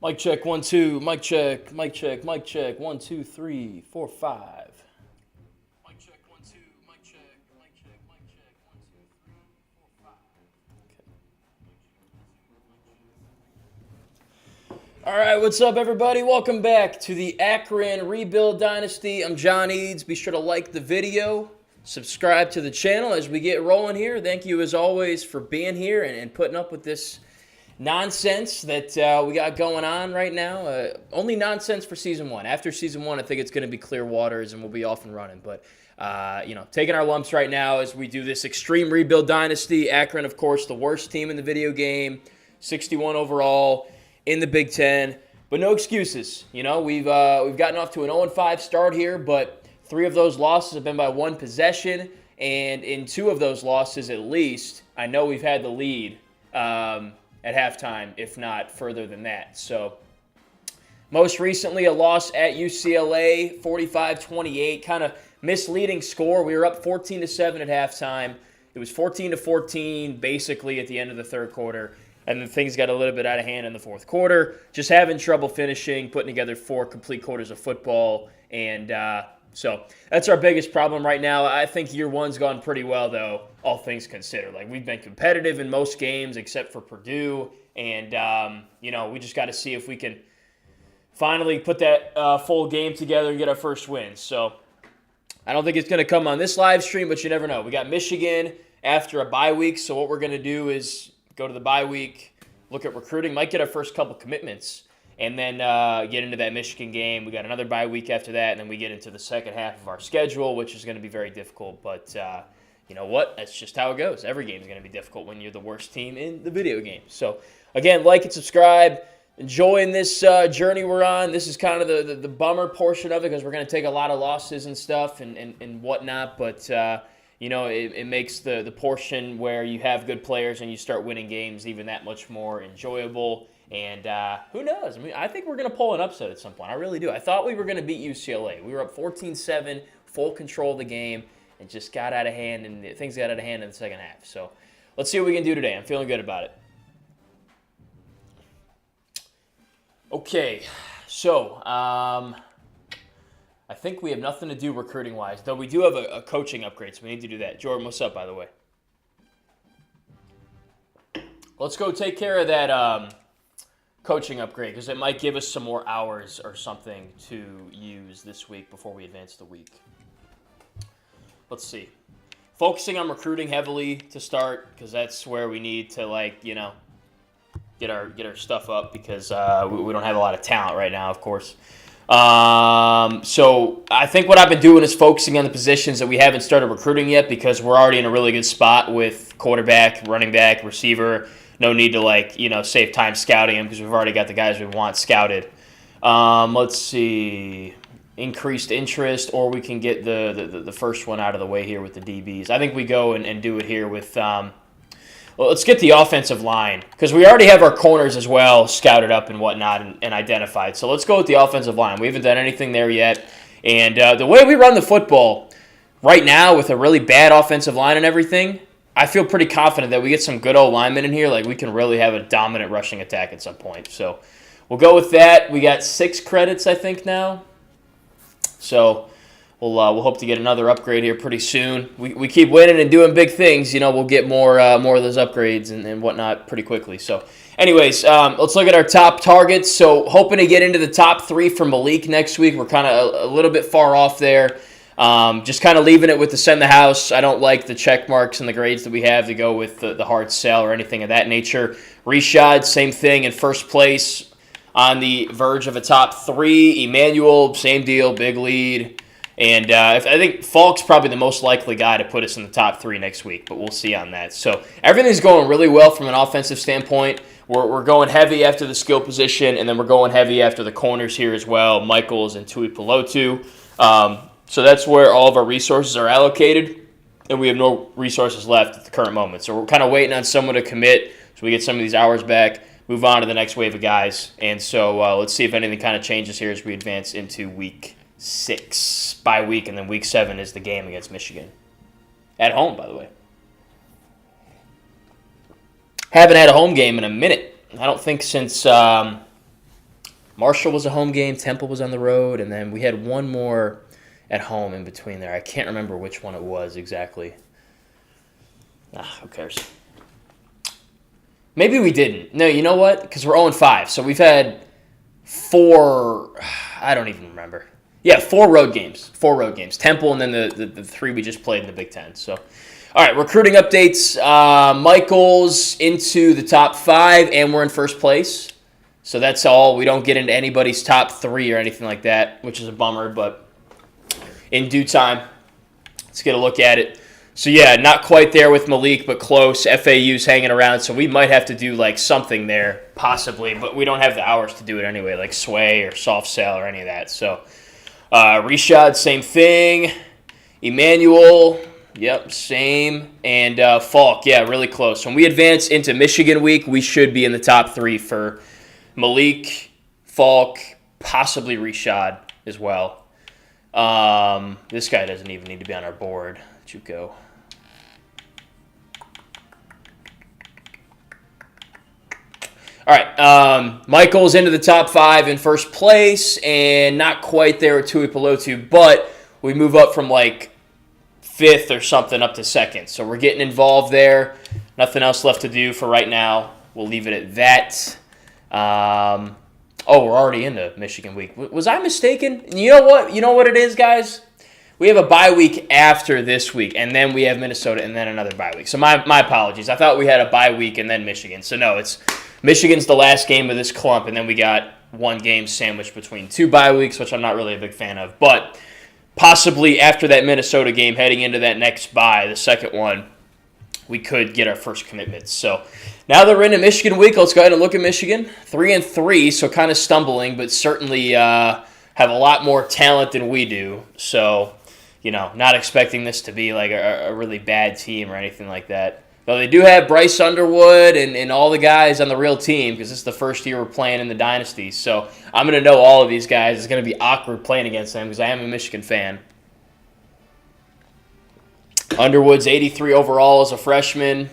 Mic check, 1, 2. Mic check, mic check, mic check. 1, 2, 3, 4, 5. Mic check, 1, 2. Mic check, mic check, mic check. 1, 2, 3, 4, 5. Okay. All right, what's up, everybody? Welcome back to the Akron Rebuild Dynasty. I'm John Eads. Be sure to like the video, subscribe to the channel as we get rolling here. Thank you, as always, for being here and putting up with this nonsense that we got going on right now. Only nonsense for season one. After season one, I think it's going to be clear waters and we'll be off and running. But, taking our lumps right now as we do this extreme rebuild dynasty. Akron, of course, the worst team in the video game, 61 overall in the Big Ten. But no excuses. We've gotten off to an 0-5 start here, but 3 of those losses have been by 1 possession. And in 2 of those losses, at least, I know we've had the lead at halftime, if not further than that. So most recently, a loss at UCLA, 45-28, kind of misleading score. We were up 14-7 at halftime. It was 14-14 basically at the end of the third quarter, and then things got a little bit out of hand in the fourth quarter. Just having trouble finishing, putting together 4 complete quarters of football, and so that's our biggest problem right now. I think year one's gone pretty well, though, all things considered. Like, we've been competitive in most games except for Purdue, and, we just got to see if we can finally put that full game together and get our first win. So I don't think it's going to come on this live stream, but you never know. We got Michigan after a bye week, so what we're going to do is go to the bye week, look at recruiting, might get our first couple commitments, and then get into that Michigan game. We got another bye week after that, and then we get into the second half of our schedule, which is going to be very difficult. But you know what? That's just how it goes. Every game is going to be difficult when you're the worst team in the video game. So, again, like and subscribe. Enjoying this journey we're on. This is kind of the bummer portion of it because we're going to take a lot of losses and stuff and whatnot. But, it makes the portion where you have good players and you start winning games even that much more enjoyable. And who knows? I think we're going to pull an upset at some point. I really do. I thought we were going to beat UCLA. We were up 14-7, full control of the game, and just got out of hand, and things got out of hand in the second half. So let's see what we can do today. I'm feeling good about it. Okay, so I think we have nothing to do recruiting-wise, though we do have a coaching upgrade, so we need to do that. Jordan, what's up, by the way? Let's go take care of that coaching upgrade because it might give us some more hours or something to use this week before we advance the week. Let's see. Focusing on recruiting heavily to start because that's where we need to, get our stuff up because we don't have a lot of talent right now, of course. So I think what I've been doing is focusing on the positions that we haven't started recruiting yet because we're already in a really good spot with quarterback, running back, receiver. No need to, save time scouting them because we've already got the guys we want scouted. Let's see. Increased interest, or we can get the first one out of the way here with the DBs. I think we go and do it here with let's get the offensive line because we already have our corners as well scouted up and whatnot and identified. So let's go with the offensive line. We haven't done anything there yet. And the way we run the football right now with a really bad offensive line and everything, I feel pretty confident that we get some good old linemen in here. Like, we can really have a dominant rushing attack at some point. So we'll go with that. We got 6 credits, I think, now. So we'll hope to get another upgrade here pretty soon. We keep winning and doing big things. We'll get more of those upgrades and whatnot pretty quickly. So anyways, let's look at our top targets. So hoping to get into the top 3 for Malik next week. We're kind of a little bit far off there. Just kind of leaving it with the send the house. I don't like the check marks and the grades that we have to go with the hard sell or anything of that nature. Rashad, same thing in first place on the verge of a top 3. Emmanuel, same deal, big lead. And I think Falk's probably the most likely guy to put us in the top 3 next week, but we'll see on that. So everything's going really well from an offensive standpoint. We're going heavy after the skill position, and then we're going heavy after the corners here as well, Michaels and Tui Pelotu. So that's where all of our resources are allocated, and we have no resources left at the current moment. So we're kind of waiting on someone to commit so we get some of these hours back, move on to the next wave of guys. And so let's see if anything kind of changes here as we advance into week 6 bye week, and then week 7 is the game against Michigan. At home, by the way. Haven't had a home game in a minute. I don't think since Marshall was a home game. Temple was on the road. And then we had one more at home in between there. I can't remember which one it was exactly. Who cares? Maybe we didn't. No, you know what? Because we're 0-5. So we've had 4, I don't even remember. Yeah, 4 road games. 4 road games. Temple and then the 3 we just played in the Big Ten. So, all right, recruiting updates. Michael's into the top 5, and we're in first place. So that's all. We don't get into anybody's top 3 or anything like that, which is a bummer, but in due time, let's get a look at it. So, yeah, not quite there with Malik, but close. FAU's hanging around, so we might have to do, like, something there, possibly, but we don't have the hours to do it anyway, like Sway or Soft Sale or any of that. So, Rishad, same thing. Emmanuel, yep, same. And Falk, yeah, really close. When we advance into Michigan week, we should be in the top 3 for Malik, Falk, possibly Rishad as well. This guy doesn't even need to be on our board. Juco. All right, Michael's into the top 5 in first place, and not quite there with Tuipulotu, but we move up from like 5th or something up to 2nd. So we're getting involved there. Nothing else left to do for right now. We'll leave it at that. We're already into Michigan week. Was I mistaken? You know what? You know what it is, guys? We have a bye week after this week, and then we have Minnesota, and then another bye week. So my apologies. I thought we had a bye week and then Michigan. So no, it's Michigan's the last game of this clump, and then we got one game sandwiched between 2 bye weeks, which I'm not really a big fan of. But possibly after that Minnesota game, heading into that next bye, the second one, we could get our first commitments. So now that we're into Michigan week, let's go ahead and look at Michigan. 3-3, so kind of stumbling, but certainly have a lot more talent than we do. So, not expecting this to be like a really bad team or anything like that. Though they do have Bryce Underwood and all the guys on the real team, because this is the first year we're playing in the Dynasty. So I'm going to know all of these guys. It's going to be awkward playing against them because I am a Michigan fan. Underwood's 83 overall as a freshman.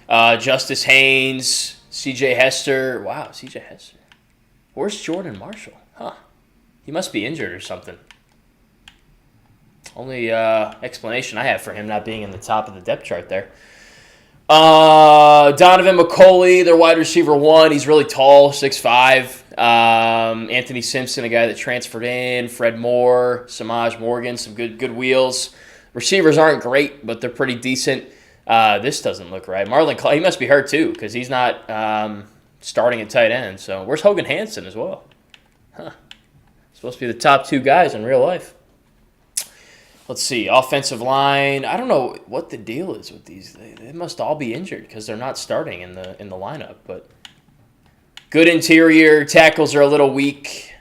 Justice Haynes, C.J. Hester. Wow, C.J. Hester. Where's Jordan Marshall? Huh. He must be injured or something. Only explanation I have for him not being in the top of the depth chart there. Donovan McCauley, their wide receiver 1. He's really tall, 6'5". Anthony Simpson, a guy that transferred in. Fred Moore, Samaj Morgan, some good wheels. Receivers aren't great, but they're pretty decent. This doesn't look right. Marlon Clark, he must be hurt too, because he's not starting at tight end. So where's Hogan Hansen as well? Huh. Supposed to be the top 2 guys in real life. Let's see, offensive line. I don't know what the deal is with these. They must all be injured because they're not starting in the lineup. But good interior. Tackles are a little weak.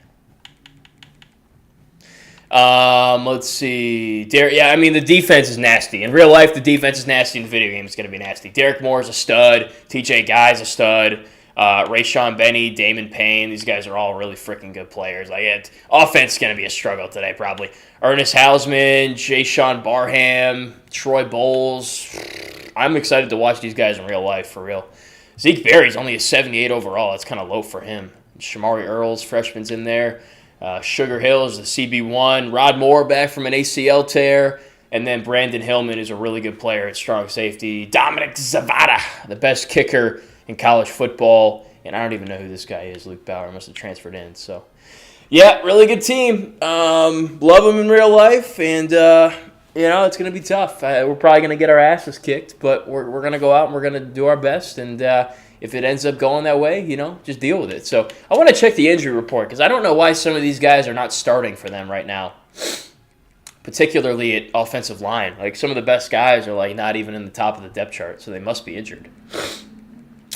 Let's see. The defense is nasty. In real life, the defense is nasty. In the video game, it's going to be nasty. Derek Moore's a stud. TJ Guy's a stud. Rayshawn Benny, Damon Payne, these guys are all really freaking good players. Offense is going to be a struggle today, probably. Ernest Hausman, Jay-Sean Barham, Troy Bowles. I'm excited to watch these guys in real life, for real. Zeke Berry's only a 78 overall. That's kind of low for him. Shamari Earls, freshman's in there. Sugar Hill is the CB1. Rod Moore back from an ACL tear. And then Brandon Hillman is a really good player at strong safety. Dominic Zavada, the best kicker in college football. And I don't even know who this guy is. Luke Bauer must have transferred in. So, yeah, really good team. Love them in real life. And, it's going to be tough. We're probably going to get our asses kicked. But we're going to go out and we're going to do our best. And if it ends up going that way, just deal with it. So I want to check the injury report because I don't know why some of these guys are not starting for them right now, particularly at offensive line. Like some of the best guys are not even in the top of the depth chart, so they must be injured.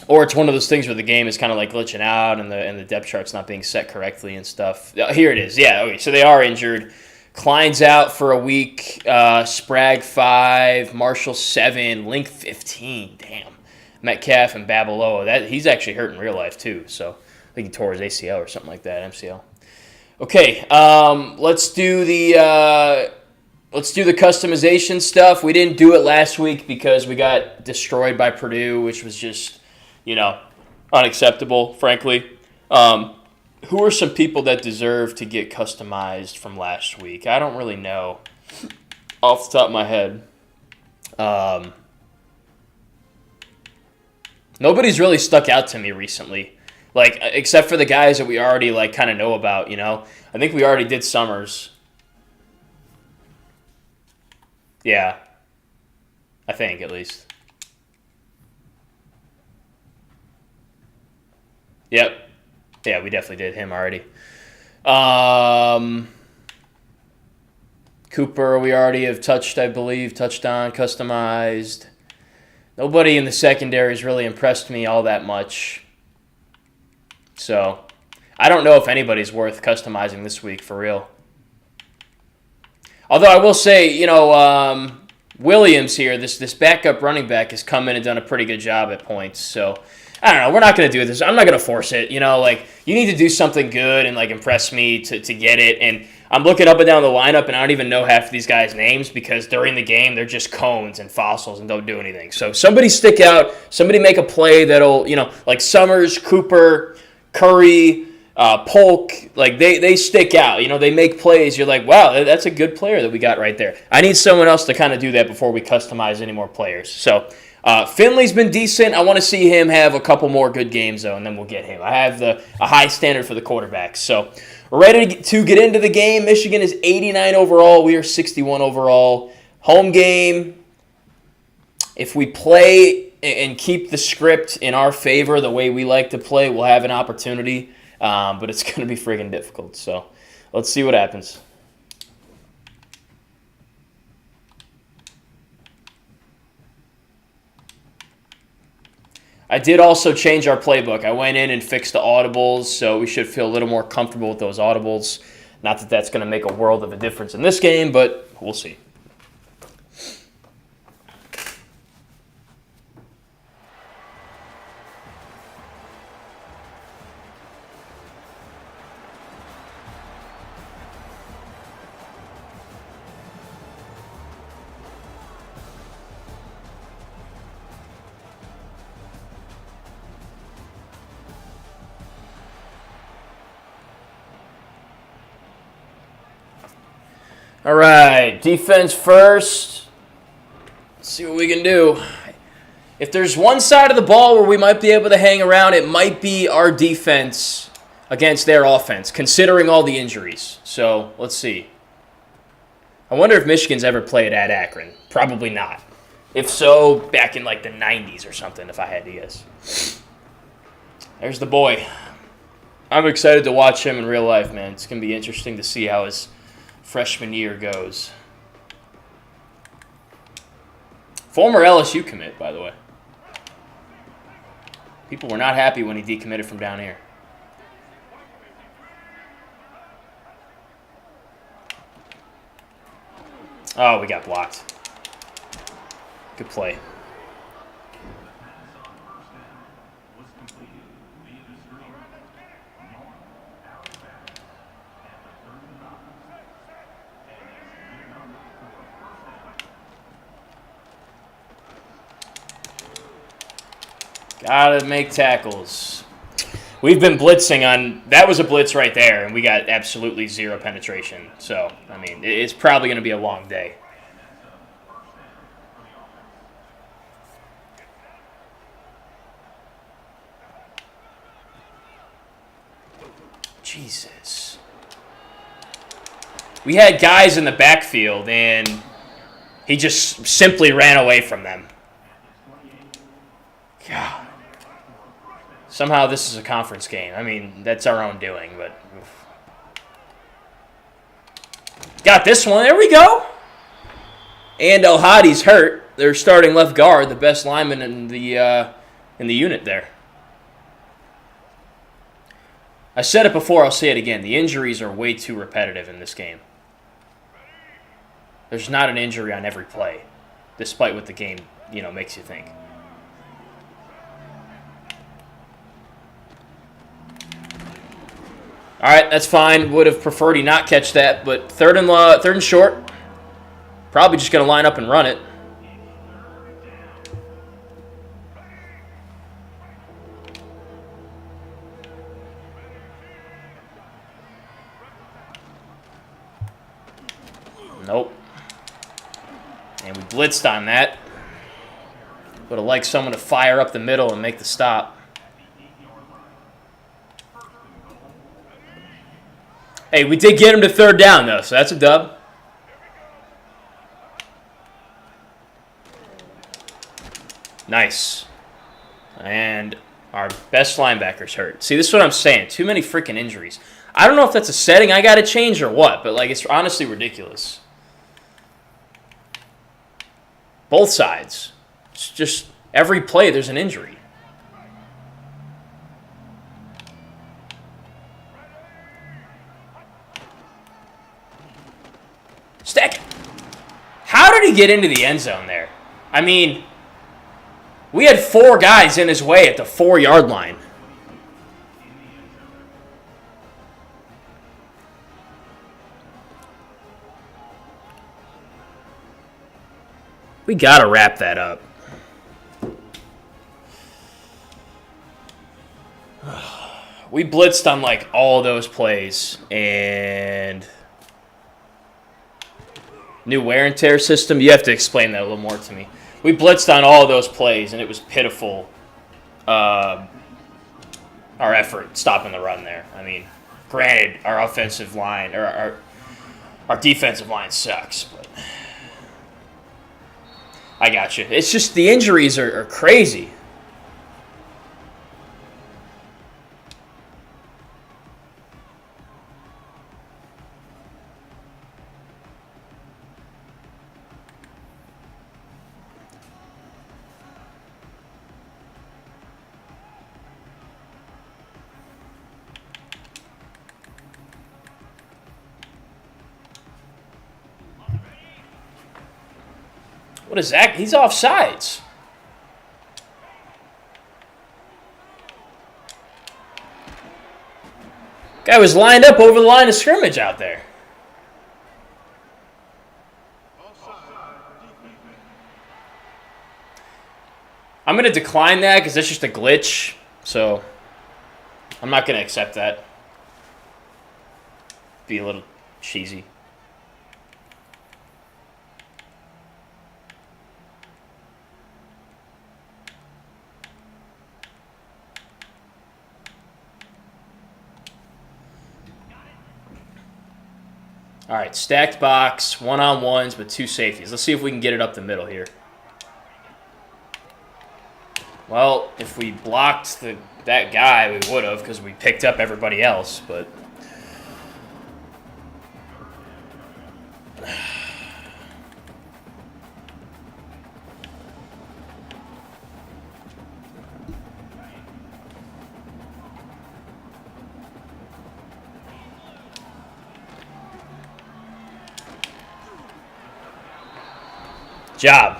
Or it's one of those things where the game is kind of glitching out and the depth chart's not being set correctly and stuff. Here it is. Yeah, okay, so they are injured. Klein's out for a week. Sprague 5, Marshall 7, Link 15. Damn. Metcalf and Babaloa. He's actually hurt in real life too. So I think he tore his ACL or something like that, MCL. Okay, let's do the customization stuff. We didn't do it last week because we got destroyed by Purdue, which was just, unacceptable, frankly. Who are some people that deserve to get customized from last week? I don't really know off the top of my head. Nobody's really stuck out to me recently, like except for the guys that we already like kind of know about. You know, I think we already did Summers. Yeah, I think at least. Yep. Yeah, we definitely did him already. Cooper, we already have touched, I believe, touched on, customized. Nobody in the secondary has really impressed me all that much. So, I don't know if anybody's worth customizing this week, for real. Although I will say, you know, Williams here, this backup running back, has come in and done a pretty good job at points. So, I don't know. We're not going to do this. I'm not going to force it. You know, like, you need to do something good and, like, impress me to get it. And I'm looking up and down the lineup, and I don't even know half of these guys' names because during the game, they're just cones and fossils and don't do anything. So somebody stick out. Somebody make a play that'll, you know, like Summers, Cooper, Curry, Polk. Like, they stick out. You know, they make plays. You're like, wow, that's a good player that we got right there. I need someone else to kind of do that before we customize any more players. So Finley's been decent. I want to see him have a couple more good games, though, and then we'll get him. I have a high standard for the quarterbacks. So we're ready to get into the game. Michigan is 89 overall. We are 61 overall. Home game. If we play and keep the script in our favor the way we like to play, we'll have an opportunity. But it's going to be friggin' difficult. So let's see what happens. I did also change our playbook. I went in and fixed the audibles, so we should feel a little more comfortable with those audibles. Not that that's going to make a world of a difference in this game, but we'll see. All right, defense first. Let's see what we can do. If there's one side of the ball where we might be able to hang around, it might be our defense against their offense, considering all the injuries. So let's see. I wonder if Michigan's ever played at Akron. Probably not. If so, back in like the 90s or something, if I had to guess. There's the boy. I'm excited to watch him in real life, man. It's going to be interesting to see how his freshman year goes. Former LSU commit, by the way. People were not happy when he decommitted from down here. Oh, we got blocked. Good play. Gotta make tackles. We've been blitzing on... That was a blitz right there, and we got absolutely zero penetration. So, I mean, it's probably going to be a long day. Jesus. We had guys in the backfield, and he just simply ran away from them. God. Somehow this is a conference game. I mean, that's our own doing, but... Oof. Got this one. There we go. And El Hadi's hurt. They're starting left guard, the best lineman in the unit there. I said it before, I'll say it again. The injuries are way too repetitive in this game. There's not an injury on every play, despite what the game, makes you think. All right, that's fine. Would have preferred he not catch that, but third and short. Probably just going to line up and run it. Nope. And we blitzed on that. Would have liked someone to fire up the middle and make the stop. Hey, we did get him to third down, though, so that's a dub. Nice. And our best linebacker's hurt. See, this is what I'm saying. Too many freaking injuries. I don't know if that's a setting I got to change or what, but, like, it's honestly ridiculous. Both sides. It's just every play there's an injury. Stack. How did he get into the end zone there? I mean, we had 4 guys in his way at the 4-yard line. We got to wrap that up. We blitzed on, like, all those plays, and new wear and tear system. You have to explain that a little more to me. We blitzed on all of those plays, and it was pitiful, our effort stopping the run there. I mean, granted, our offensive line, or our defensive line sucks, but I got you. It's just the injuries are crazy. What is that? He's offsides. Guy was lined up over the line of scrimmage out there. I'm going to decline that because that's just a glitch. So I'm not going to accept that. Be a little cheesy. All right, stacked box, one-on-ones with 2 safeties. Let's see if we can get it up the middle here. Well, if we blocked that guy, we would have because we picked up everybody else, but job.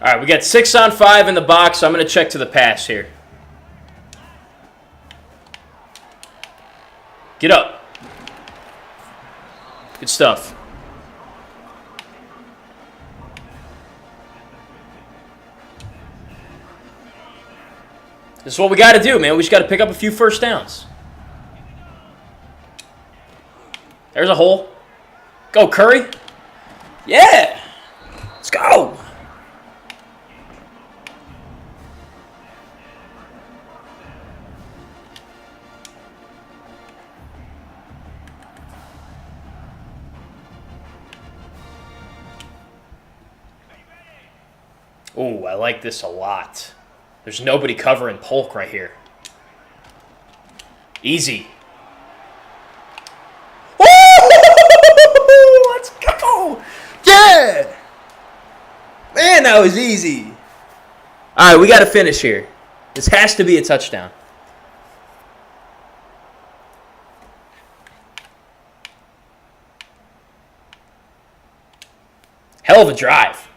All right, we got 6 on 5 in the box, so I'm going to check to the pass here. Get up. Good stuff. This is what we got to do, man. We just got to pick up a few first downs. There's a hole. Go, Curry. Yeah. Let's go. Ooh, I like this a lot. There's nobody covering Polk right here. Easy. Yeah! Man, that was easy. All right, we got to finish here. This has to be a touchdown. Hell of a drive.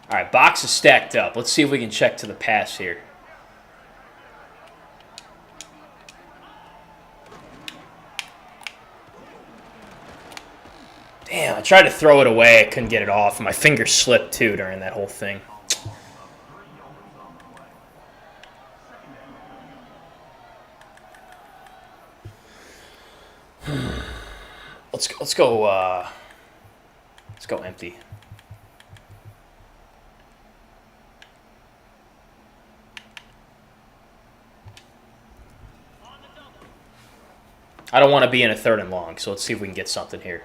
All right, box is stacked up. Let's see if we can check to the pass here. Damn, I tried to throw it away. I couldn't get it off. My finger slipped, too, during that whole thing. Let's go empty. I don't want to be in a 3rd and long, so let's see if we can get something here.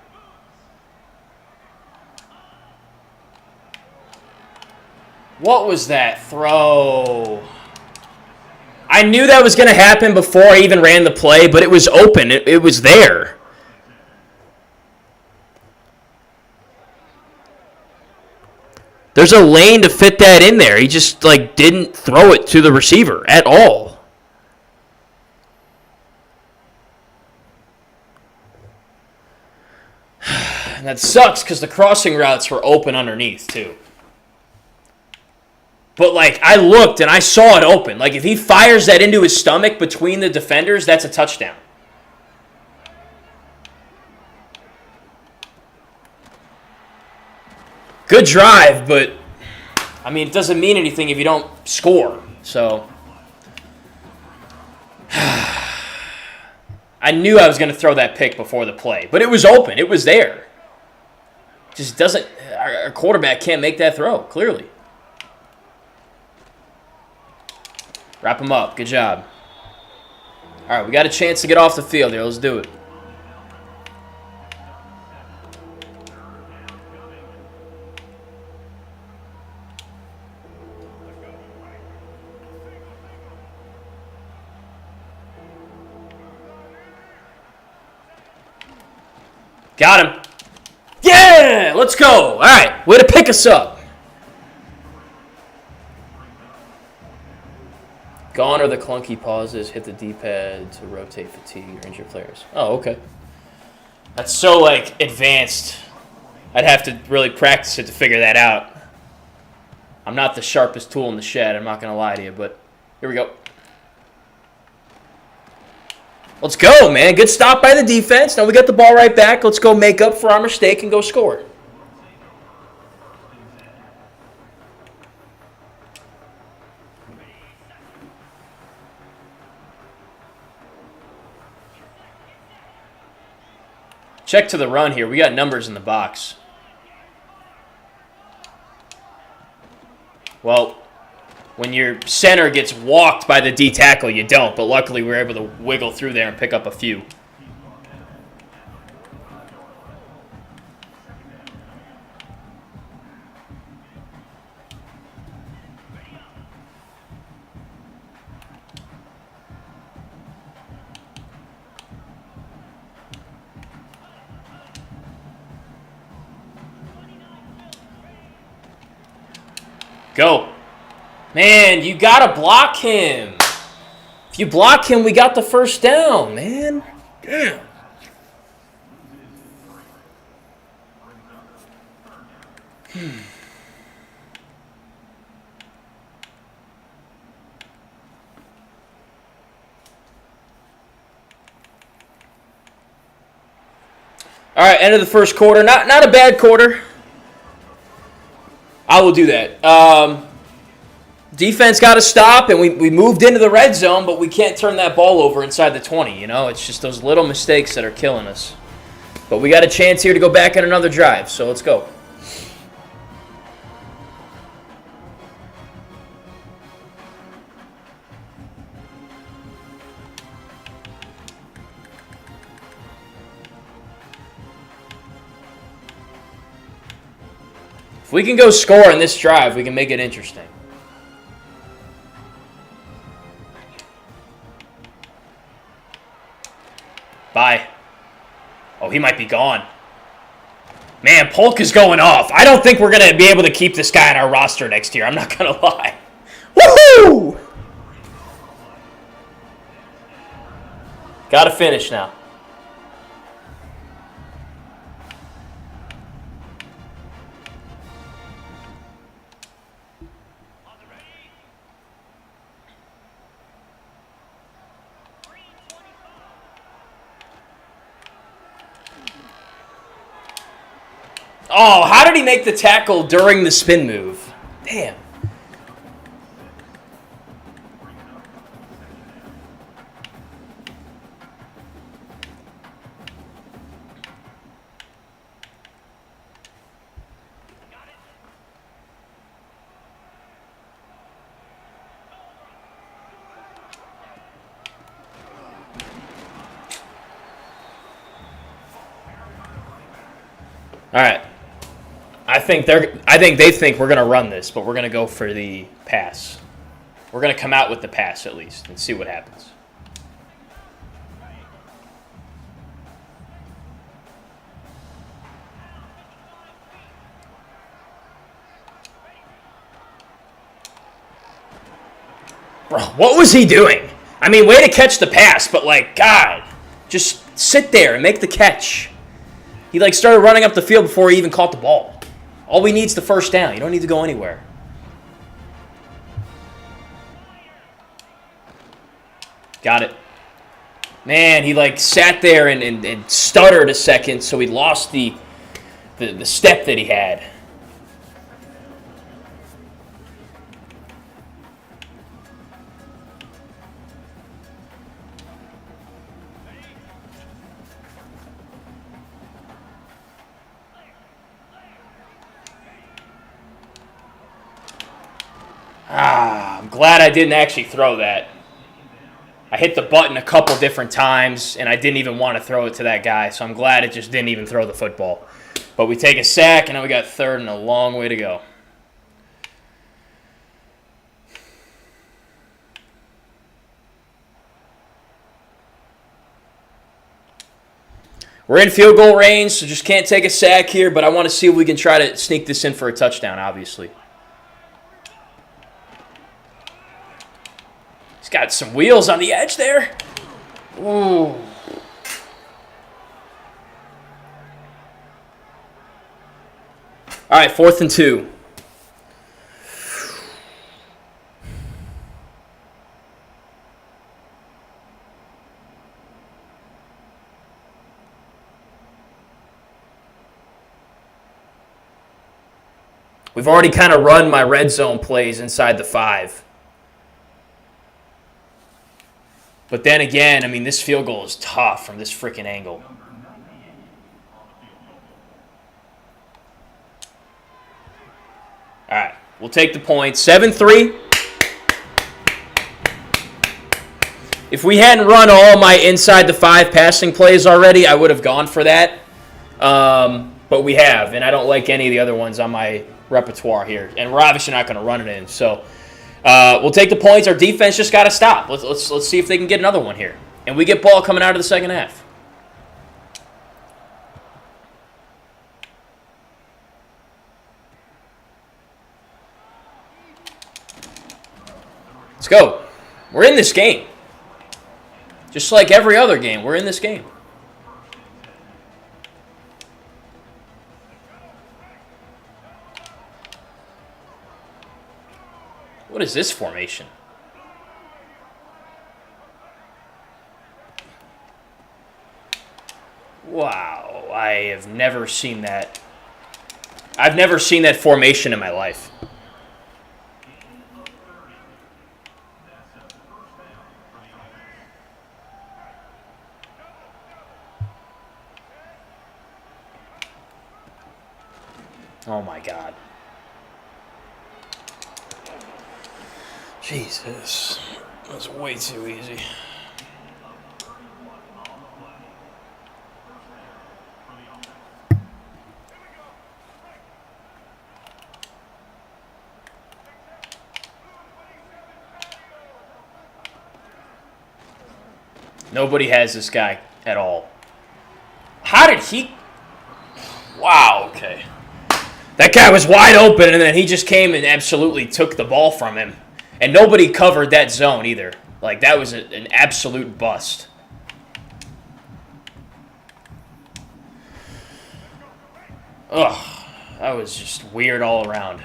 What was that throw? I knew that was going to happen before I even ran the play, but it was open. It was there. There's a lane to fit that in there. He just didn't throw it to the receiver at all. And that sucks because the crossing routes were open underneath too. But, I looked and I saw it open. If he fires that into his stomach between the defenders, that's a touchdown. Good drive, but, it doesn't mean anything if you don't score. So, I knew I was going to throw that pick before the play. But it was open. It was there. Just doesn't, our quarterback can't make that throw, clearly. Wrap him up. Good job. All right, we got a chance to get off the field here. Let's do it. Got him. Yeah! Let's go. All right, way to pick us up. Gone are the clunky pauses. Hit the D-pad to rotate fatigue or injure players. Oh, okay. That's so, advanced. I'd have to really practice it to figure that out. I'm not the sharpest tool in the shed. I'm not going to lie to you, but here we go. Let's go, man. Good stop by the defense. Now we got the ball right back. Let's go make up for our mistake and go score. Check to the run here. We got numbers in the box. Well, when your center gets walked by the D tackle, you don't. But luckily, we were able to wiggle through there and pick up a few. Go. Man, you got to block him. If you block him, we got the first down, man. Damn. All right, end of the first quarter. Not a bad quarter. I will do that. Defense got to stop, and we moved into the red zone, but we can't turn that ball over inside the 20. It's just those little mistakes that are killing us. But we got a chance here to go back on another drive, so let's go. If we can go score in this drive, we can make it interesting. Bye. Oh, he might be gone. Man, Polk is going off. I don't think we're going to be able to keep this guy on our roster next year. I'm not going to lie. Woohoo! Got to finish now. Oh, how did he make the tackle during the spin move? Damn. All right. I think they think we're going to run this, but we're going to go for the pass. We're going to come out with the pass at least and see what happens. Bro, what was he doing? I mean, way to catch the pass, but like, God, just sit there and make the catch. He like started running up the field before he even caught the ball. All we need is the first down. You don't need to go anywhere. Got it. Man, he like sat there and stuttered a second, so he lost the step that he had. I'm glad I didn't actually throw that. I hit the button a couple different times, and I didn't even want to throw it to that guy, so I'm glad it just didn't even throw the football. But we take a sack, and now we got third and a long way to go. We're in field goal range, so just can't take a sack here, but I want to see if we can try to sneak this in for a touchdown, obviously. He's got some wheels on the edge there. Ooh. All right, 4th and 2. We've already kind of run my red zone plays inside the 5. But then again, I mean, this field goal is tough from this freaking angle. All right, we'll take the point. 7-3. If we hadn't run all my inside the 5 passing plays already, I would have gone for that. But we have, and I don't like any of the other ones on my repertoire here. And we're obviously not going to run it in, so... we'll take the points. Our defense just got to stop. Let's see if they can get another one here. And we get ball coming out of the second half. Let's go. We're in this game. Just like every other game, we're in this game. What is this formation? Wow, I have never seen that. I've never seen that formation in my life. Oh my God. Jesus, that's way too easy. Nobody has this guy at all. How did he... Wow, okay. That guy was wide open, and then he just came and absolutely took the ball from him. And nobody covered that zone either. Like, that was an absolute bust. Ugh, that was just weird all around.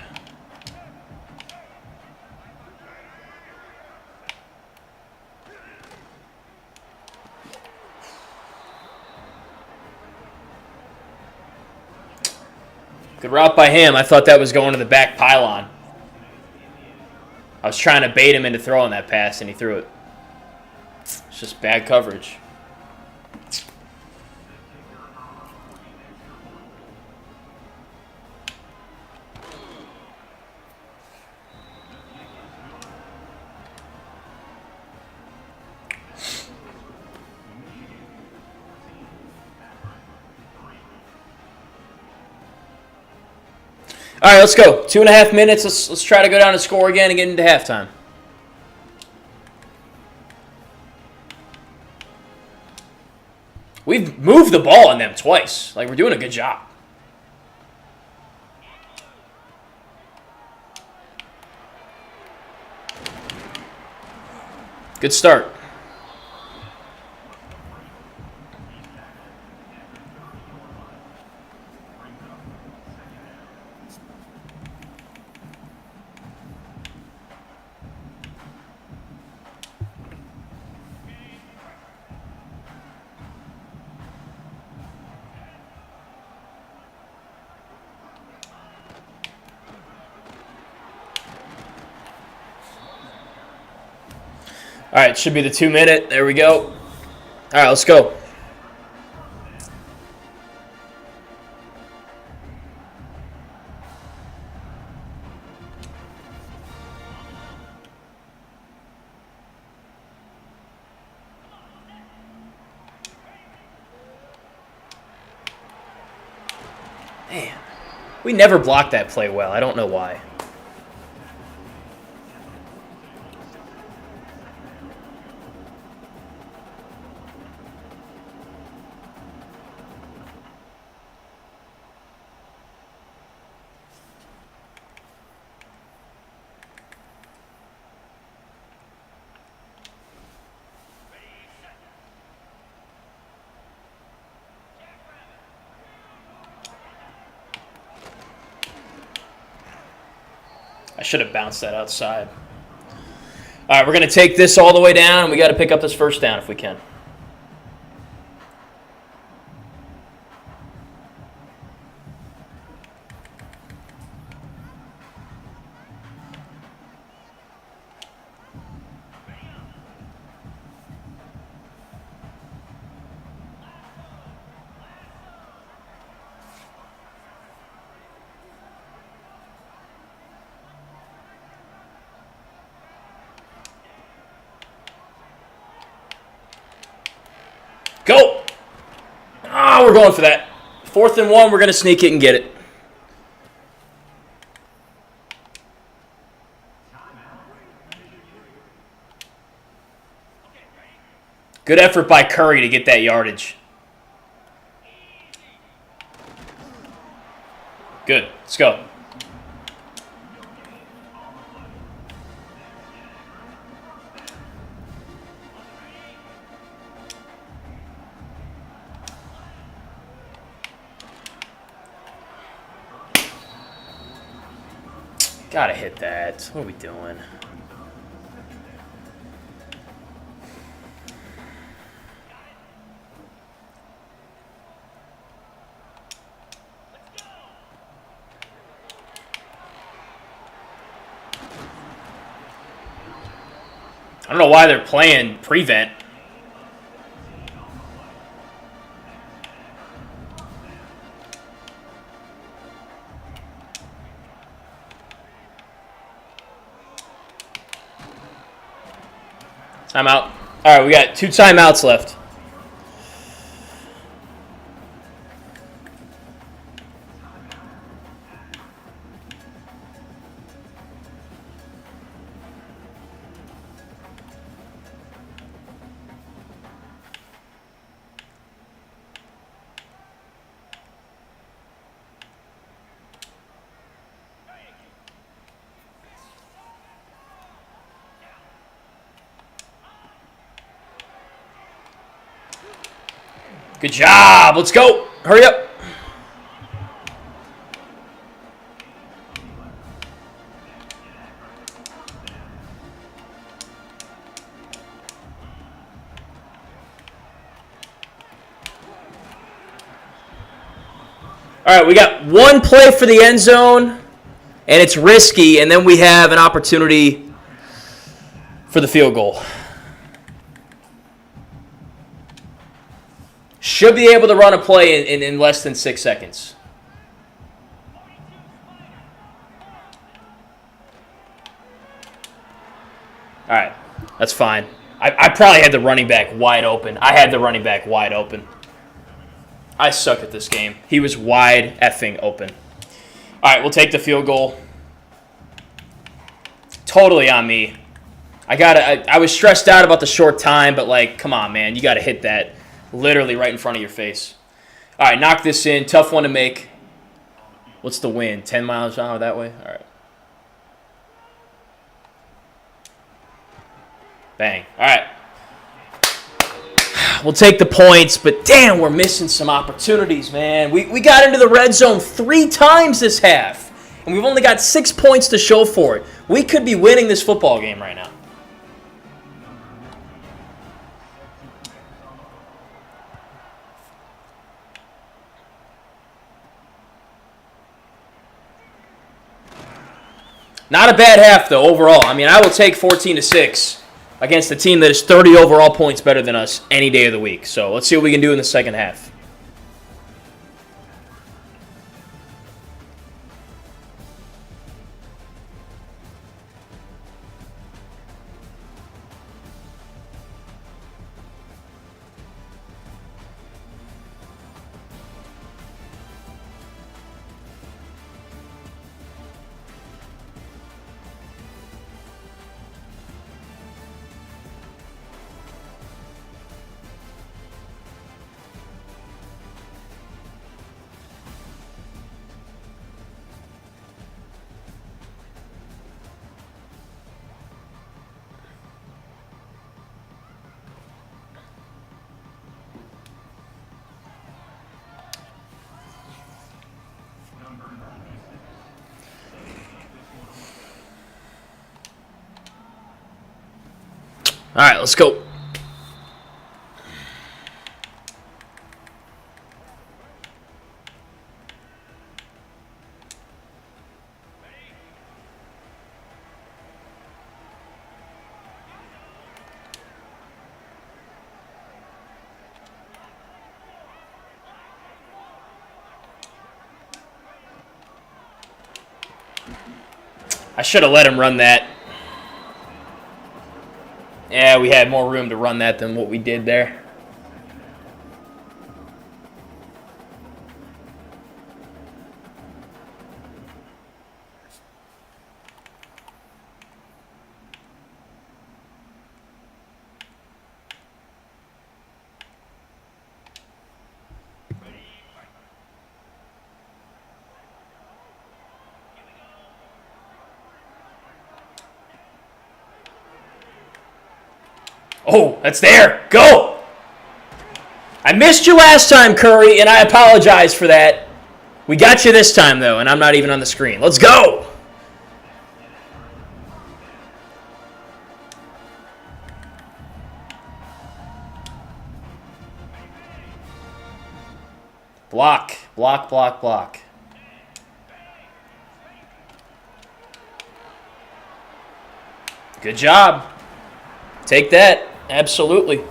Good route by him. I thought that was going to the back pylon. I was trying to bait him into throwing that pass, and he threw it. It's just bad coverage. All right, let's go. 2.5 minutes. Let's try to go down and score again and get into halftime. We've moved the ball on them twice. Like, we're doing a good job. Good start. All right, should be the 2-minute. There we go. All right, let's go. Man, we never blocked that play well. I don't know why. I should have bounced that outside. All right, we're going to take this all the way down. We got to pick up this first down if we can. Go! Ah, we're going for that. 4th and 1, we're going to sneak it and get it. Good effort by Curry to get that yardage. Good. Let's go. Gotta hit that. What are we doing? I don't know why they're playing prevent. Timeout. All right, we got 2 timeouts left. Good job. Let's go. Hurry up. All right, we got one play for the end zone, and it's risky, and then we have an opportunity for the field goal. Should be able to run a play in less than 6 seconds. All right, that's fine. I probably had the running back wide open. I suck at this game. He was wide effing open. All right, we'll take the field goal. Totally on me. I was stressed out about the short time, but, like, come on, man. You got to hit that literally right in front of your face. All right, knock this in. Tough one to make. What's the wind? 10 miles an hour that way? All right. Bang. All right. We'll take the points, but damn, we're missing some opportunities, man. We got into the red zone 3 times this half, and we've only got 6 points to show for it. We could be winning this football game right now. Not a bad half, though, overall. I mean, I will take 14-6 against a team that is 30 overall points better than us any day of the week. So let's see what we can do in the second half. All right, let's go. I should have let him run that. Yeah, we had more room to run that than what we did there. Oh, that's there. Go! I missed you last time, Curry, and I apologize for that. We got you this time, though, and I'm not even on the screen. Let's go! Block, block, block, block. Good job. Take that. Absolutely.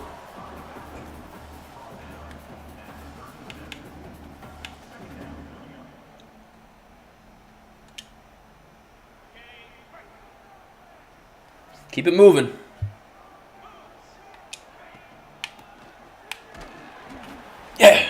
Keep it moving. Yeah.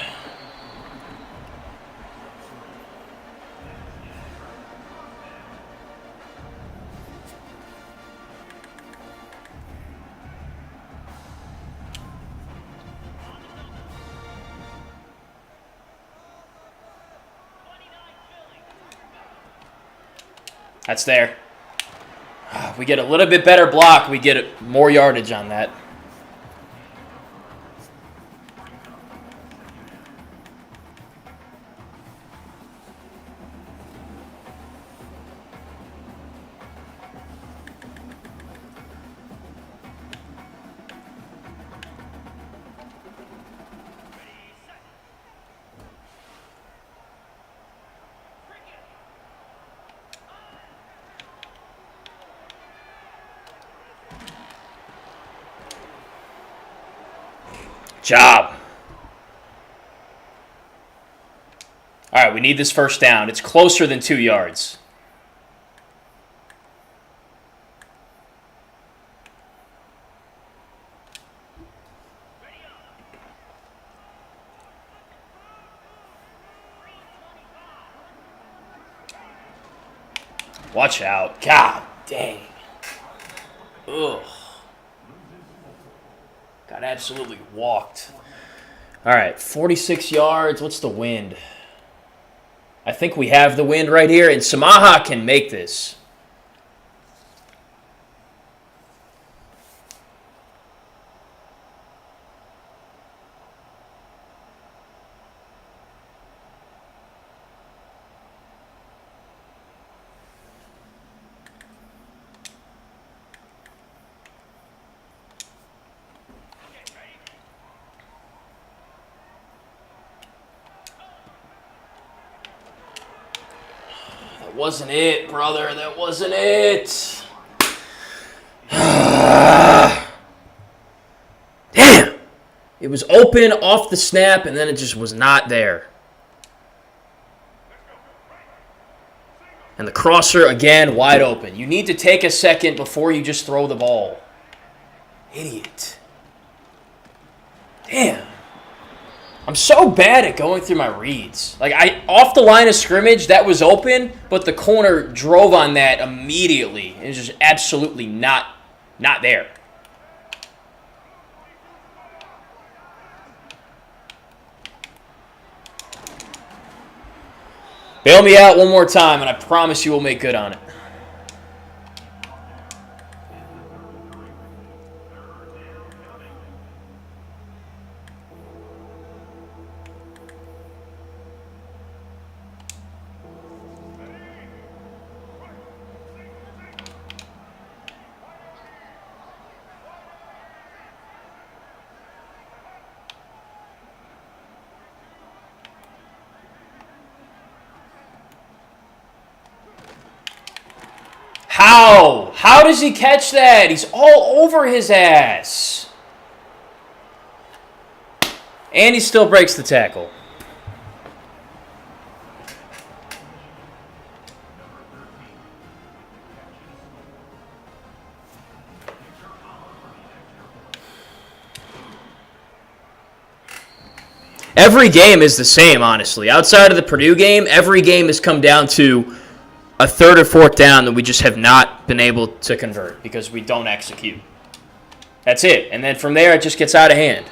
That's there. We get a little bit better block. We get more yardage on that. Job. All right, we need this first down. It's closer than 2 yards. Watch out. God dang. Ugh. Got absolutely walked. All right, 46 yards. What's the wind? I think we have the wind right here, and Samaha can make this. That wasn't it, brother. That wasn't it. Damn. It was open off the snap, and then it just was not there. And the crosser, again, wide open. You need to take a second before you just throw the ball. Idiot. Damn. I'm so bad at going through my reads. Like, off the line of scrimmage, that was open, but the corner drove on that immediately. It was just absolutely not there. Bail me out one more time, and I promise you we'll make good on it. How? How does he catch that? He's all over his ass. And he still breaks the tackle. Every game is the same, honestly. Outside of the Purdue game, every game has come down to a third or fourth down that we just have not been able to convert because we don't execute. That's it. And then from there, it just gets out of hand.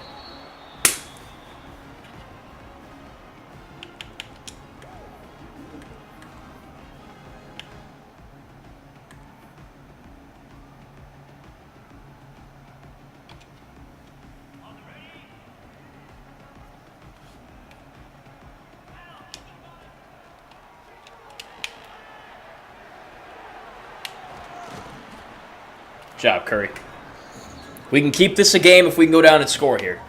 Good job, Curry. We can keep this a game if we can go down and score here.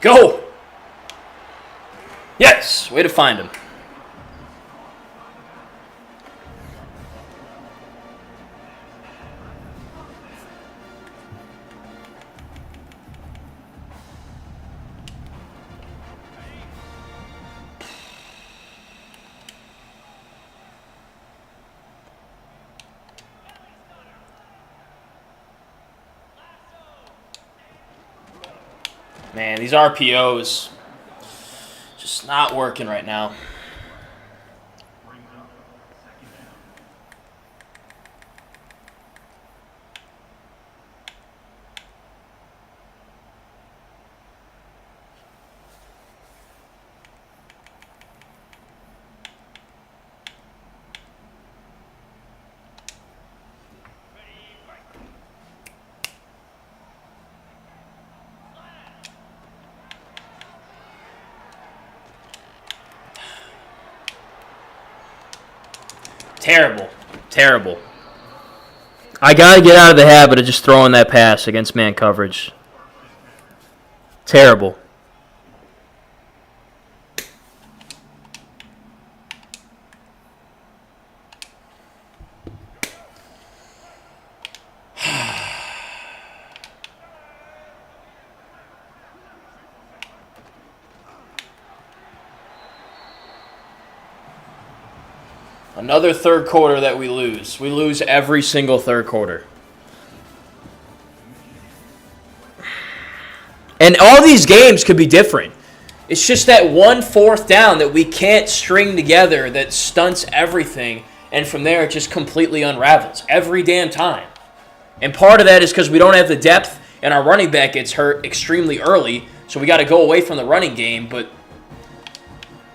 Go! Yes! Way to find him. Man, these RPOs just not working right now. Terrible. Terrible. I got to get out of the habit of just throwing that pass against man coverage. Terrible. Another third quarter that we lose. We lose every single third quarter. And all these games could be different. It's just that one fourth down that we can't string together that stunts everything. And from there, it just completely unravels every damn time. And part of that is because we don't have the depth and our running back gets hurt extremely early. So we got to go away from the running game. But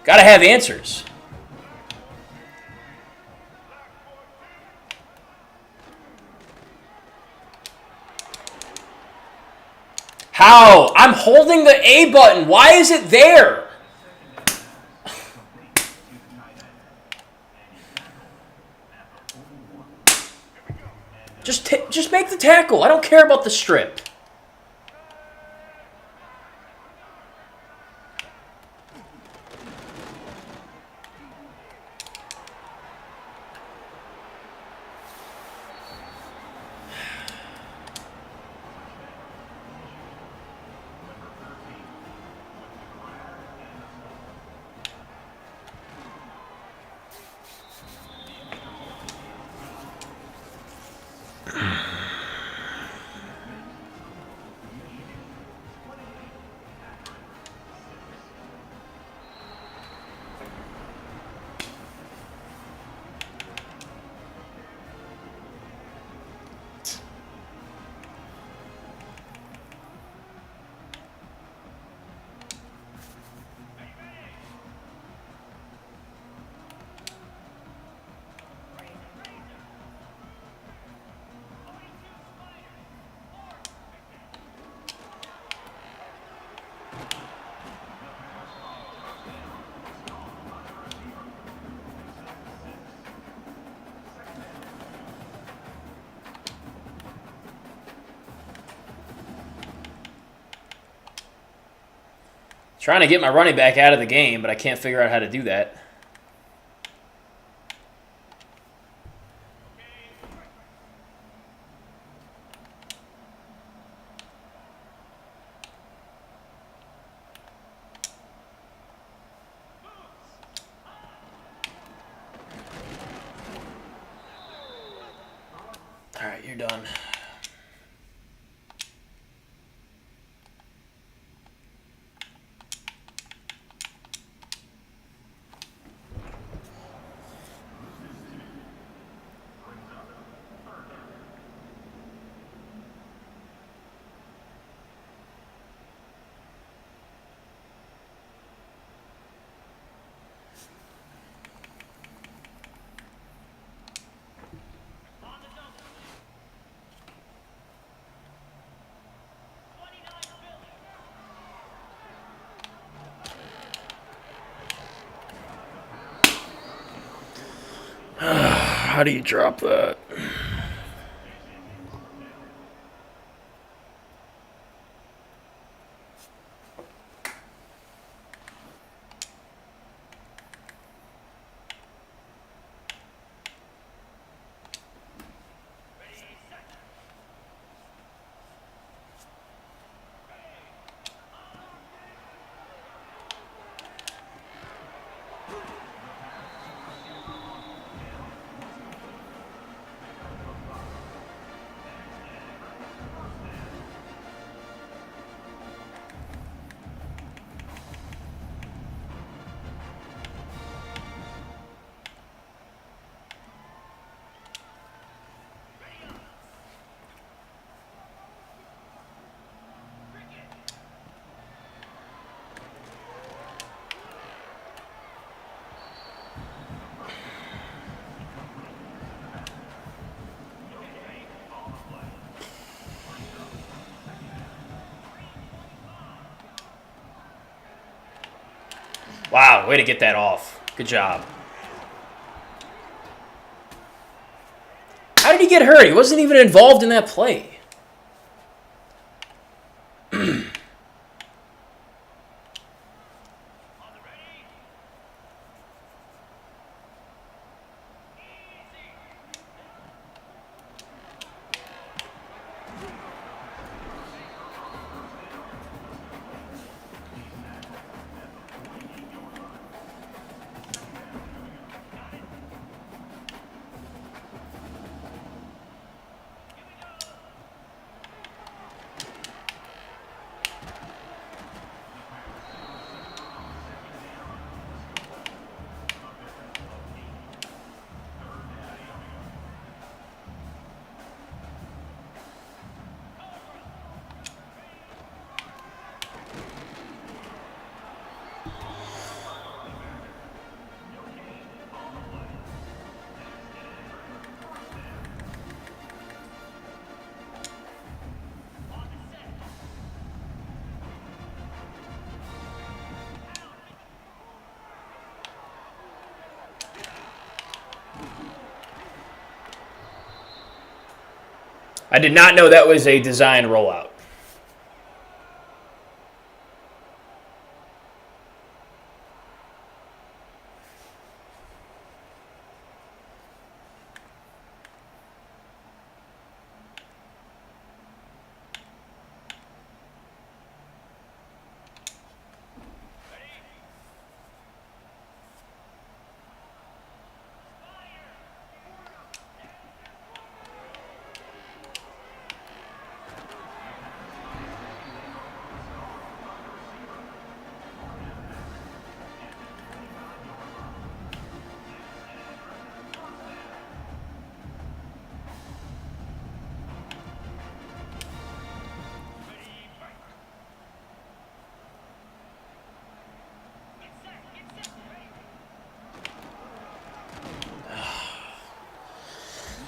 got to have answers. How? I'm holding the A button. Why is it there? Just make the tackle. I don't care about the strip. Trying to get my running back out of the game, but I can't figure out how to do that. All right, you're done. How do you drop that? Wow, way to get that off. Good job. How did he get hurt? He wasn't even involved in that play. I did not know that was a design rollout.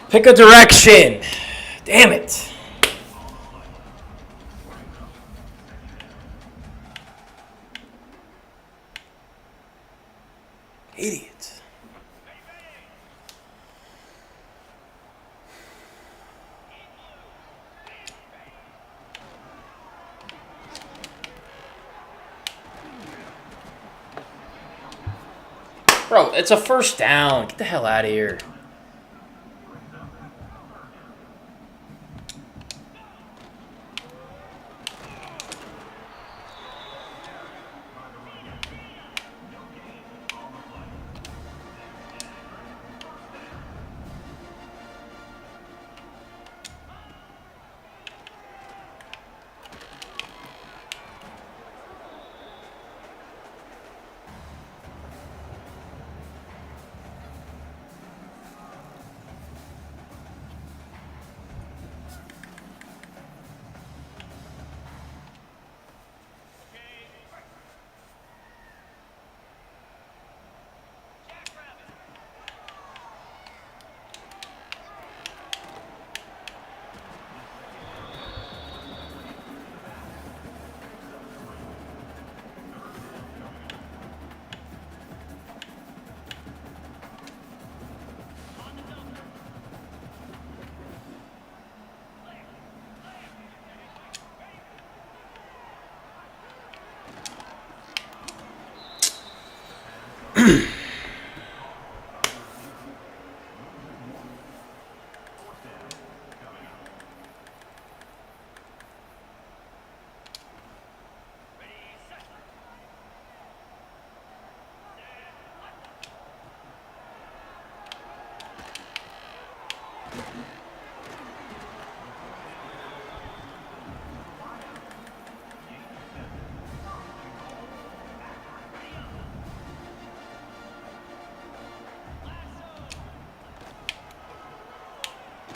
Pick a direction. Damn it. Idiot. Bro, it's a first down. Get the hell out of here.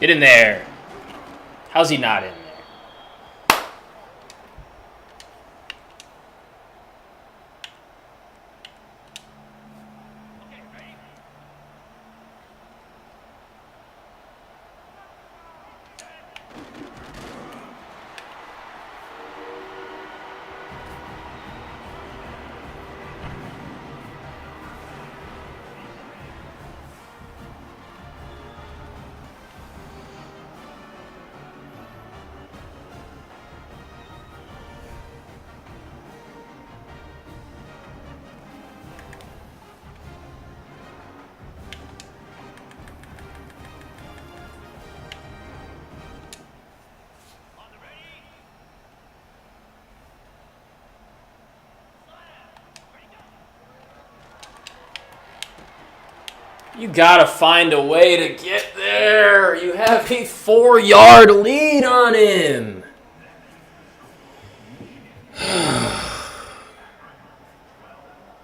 Get in there. How's he not in there? You gotta find a way to get there. You have a 4-yard lead on him.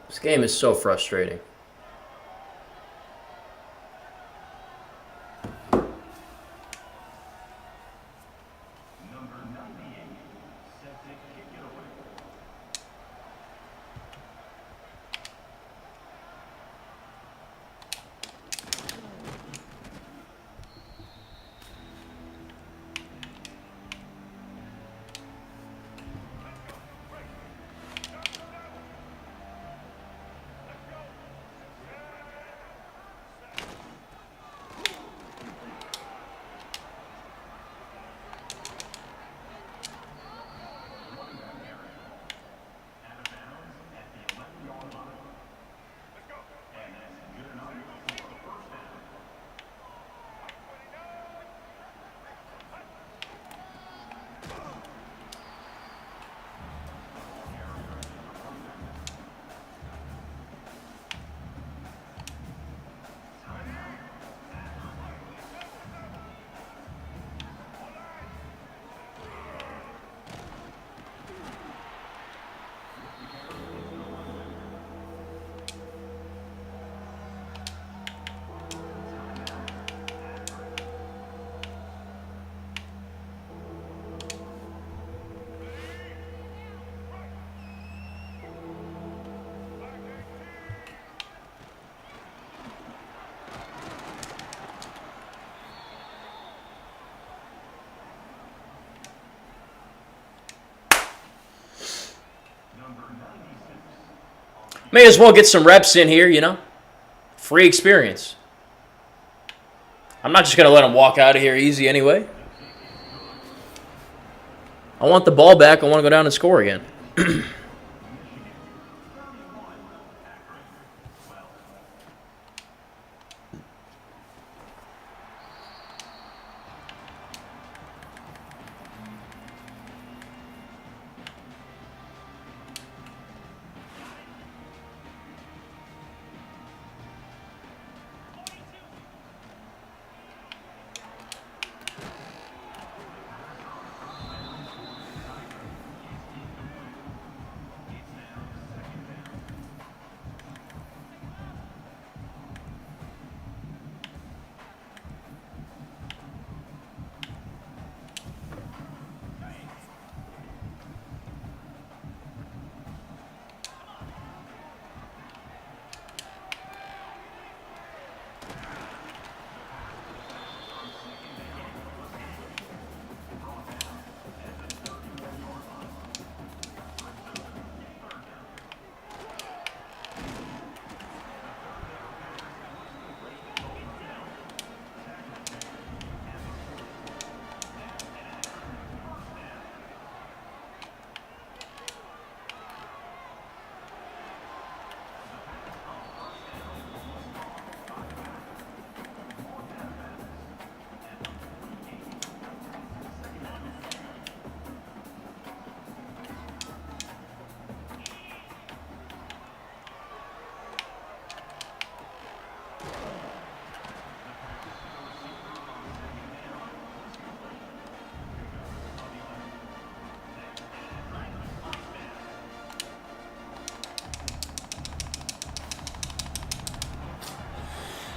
This game is so frustrating. May as well get some reps in here, you know. Free experience. I'm not just going to let him walk out of here easy anyway. I want the ball back. I want to go down and score again.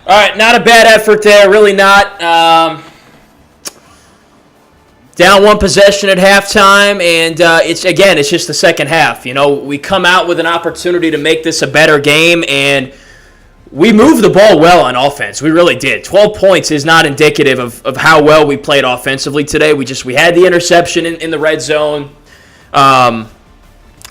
All right, not a bad effort there, really not. Down one possession at halftime, and it's just the second half. You know, we come out with an opportunity to make this a better game, and we moved the ball well on offense. We really did. 12 points is not indicative of how well we played offensively today. We had the interception in the red zone.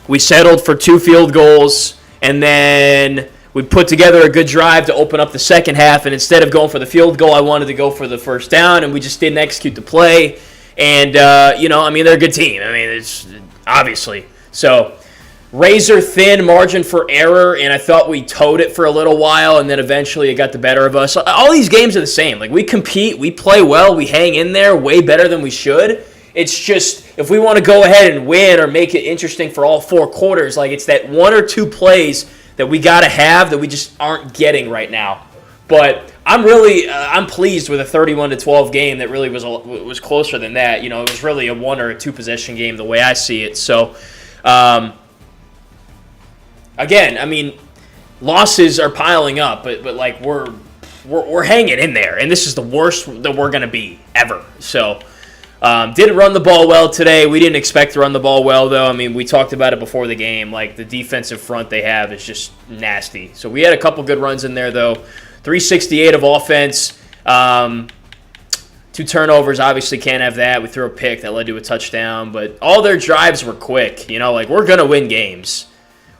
We settled for 2 field goals, and then we put together a good drive to open up the second half, and instead of going for the field goal, I wanted to go for the first down, and we just didn't execute the play. And, they're a good team. It's obviously. So, razor-thin margin for error, and I thought we towed it for a little while, and then eventually it got the better of us. All these games are the same. Like, we compete, we play well, we hang in there way better than we should. It's just, if we want to go ahead and win or make it interesting for all 4 quarters, like, it's that 1 or 2 plays that we got to have that we just aren't getting right now. But I'm pleased with a 31-12 game that really was closer than that. You know, it was really a 1 or a 2 possession game the way I see it. So, again, I mean, losses are piling up, but like we're hanging in there, and this is the worst that we're gonna be ever. So, didn't run the ball well today. We didn't expect to run the ball well, though. I mean, we talked about it before the game. Like, the defensive front they have is just nasty. So we had a couple good runs in there, though. 368 of offense. 2 turnovers, obviously can't have that. We threw a pick that led to a touchdown, but all their drives were quick. You know, like, we're going to win games.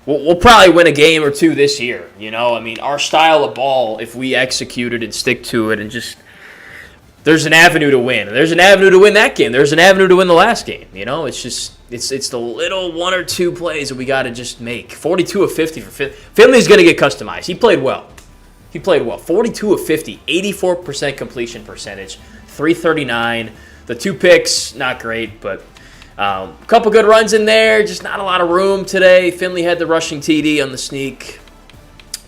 We'll probably win a game or 2 this year, you know. I mean, our style of ball, if we execute it and stick to it and just – there's an avenue to win. There's an avenue to win that game. There's an avenue to win the last game, you know. It's just – it's the little 1 or 2 plays that we got to just make. 42 of 50 for Finley. Finley's going to get customized. He played well. 42 of 50, 84% completion percentage, 339. The 2 picks, not great, but a couple good runs in there. Just not a lot of room today. Finley had the rushing TD on the sneak.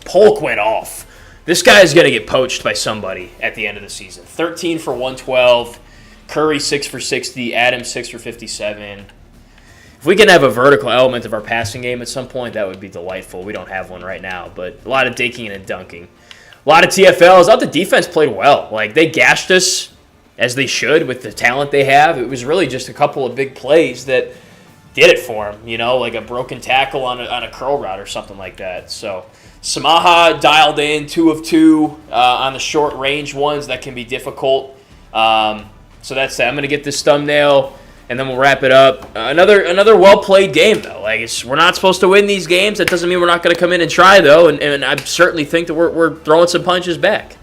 Polk went off. This guy is going to get poached by somebody at the end of the season. 13 for 112. Curry 6 for 60. Adams 6 for 57. If we can have a vertical element of our passing game at some point, that would be delightful. We don't have one right now, but a lot of dinking and dunking. A lot of TFLs. I thought the defense played well. Like, they gashed us, as they should, with the talent they have. It was really just a couple of big plays that did it for them, you know, like a broken tackle on a curl route or something like that. So, Samaha dialed in 2 of 2 on the short range ones. That can be difficult. So that's that. I'm going to get this thumbnail, and then we'll wrap it up. Another well-played game, though. Like, we're not supposed to win these games. That doesn't mean we're not going to come in and try, though, and I certainly think that we're throwing some punches back.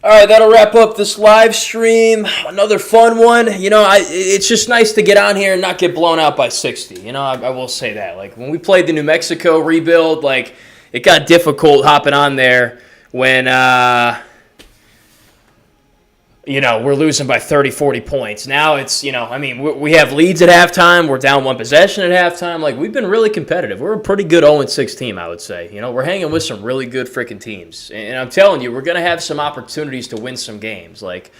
All right, that'll wrap up this live stream. Another fun one. You know, it's just nice to get on here and not get blown out by 60. You know, I will say that. Like, when we played the New Mexico rebuild, like, it got difficult hopping on there when, you know, we're losing by 30, 40 points. Now it's, you know, I mean, we have leads at halftime. We're down one possession at halftime. Like, we've been really competitive. We're a pretty good 0-6 team, I would say. You know, we're hanging with some really good freaking teams. And I'm telling you, we're going to have some opportunities to win some games. Like,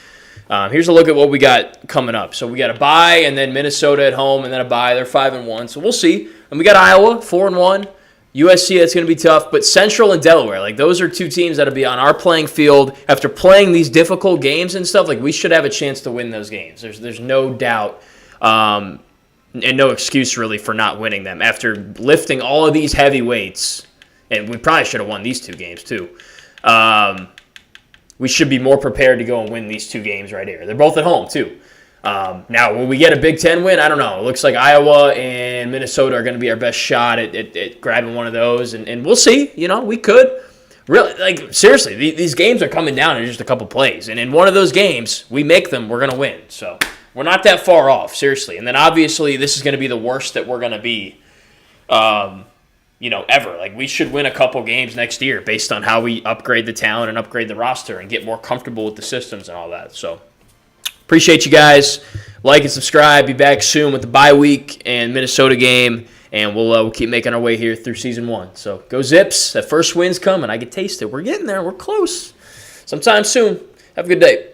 here's a look at what we got coming up. So we got a bye, and then Minnesota at home, and then a bye. They're 5-1. So we'll see. And we got Iowa, 4-1. USC, that's going to be tough, but Central and Delaware, like those are two teams that'll be on our playing field after playing these difficult games and stuff. Like we should have a chance to win those games. There's no doubt, and no excuse really for not winning them after lifting all of these heavy weights. And we probably should have won these two games too. We should be more prepared to go and win these two games right here. They're both at home too. Now, will we get a Big Ten win? I don't know. It looks like Iowa and Minnesota are going to be our best shot at grabbing one of those, and we'll see. You know, we could. Really, like, seriously, these games are coming down in just a couple plays, and in one of those games, we make them, we're going to win. So we're not that far off, seriously. And then, obviously, this is going to be the worst that we're going to be, you know, ever. Like, we should win a couple games next year based on how we upgrade the talent and upgrade the roster and get more comfortable with the systems and all that. So appreciate you guys. Like and subscribe. Be back soon with the bye week and Minnesota game, and we'll keep making our way here through season 1. So go Zips. That first win's coming. I can taste it. We're getting there. We're close. Sometime soon. Have a good day.